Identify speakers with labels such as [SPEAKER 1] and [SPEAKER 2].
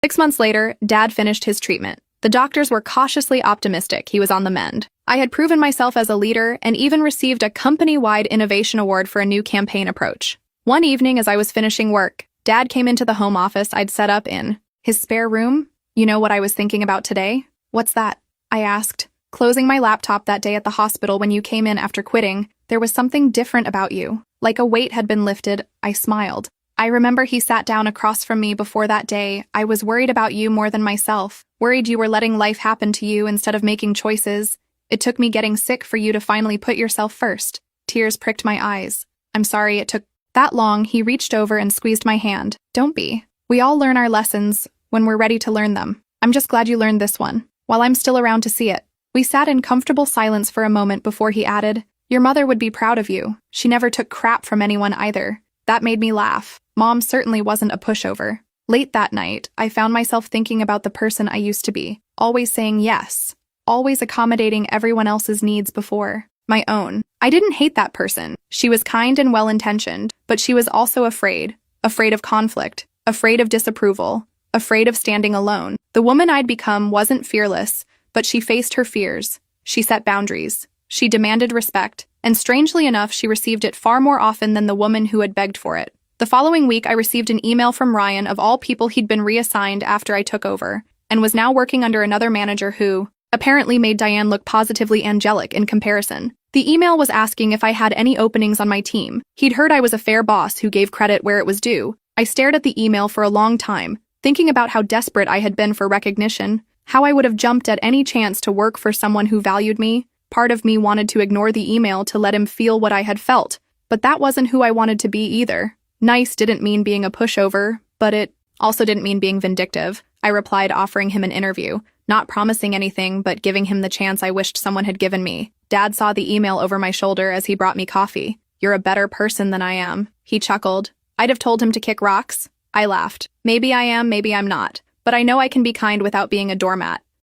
[SPEAKER 1] 6 months later, Dad finished his treatment. The doctors were cautiously optimistic he was on the mend. I had proven myself as a leader and even received a company-wide innovation award for a new campaign approach. One evening as I was finishing work, Dad came into the home office I'd set up in his spare room. "You know what I was thinking about today?" "What's that?" I asked. "Closing my laptop that day at the hospital when you came in after quitting, there was something different about you. Like a weight had been lifted." I smiled. "I remember he sat down across from me before that day. I was worried about you more than myself, worried you were letting life happen to you instead of making choices. It took me getting sick for you to finally put yourself first." Tears pricked my eyes. "I'm sorry it took that long." He reached over and squeezed my hand. "Don't be. We all learn our lessons when we're ready to learn them. I'm just glad you learned this one, while I'm still around to see it." We sat in comfortable silence for a moment before he added, "Your mother would be proud of you. She never took crap from anyone either." That made me laugh. Mom certainly wasn't a pushover. Late that night, I found myself thinking about the person I used to be, always saying yes, always accommodating everyone else's needs before my own. I didn't hate that person. She was kind and well-intentioned, but she was also afraid of conflict, afraid of disapproval, afraid of standing alone. The woman I'd become wasn't fearless, but she faced her fears. She set boundaries. She demanded respect, and strangely enough, she received it far more often than the woman who had begged for it. The following week, I received an email from Ryan. Of all people, he'd been reassigned after I took over, and was now working under another manager who apparently made Diane look positively angelic in comparison. The email was asking if I had any openings on my team. He'd heard I was a fair boss who gave credit where it was due. I stared at the email for a long time, thinking about how desperate I had been for recognition, how I would have jumped at any chance to work for someone who valued me. Part of me wanted to ignore the email to let him feel what I had felt, but that wasn't who I wanted to be either. Nice didn't mean being a pushover, but it also didn't mean being vindictive. I replied, offering him an interview, not promising anything, but giving him the chance I wished someone had given me. Dad saw the email over my shoulder as he brought me coffee. "You're a better person than I am," he chuckled. I'd have told him to kick rocks. I laughed. "Maybe I am, maybe I'm not. But I know I can be kind without being a doormat."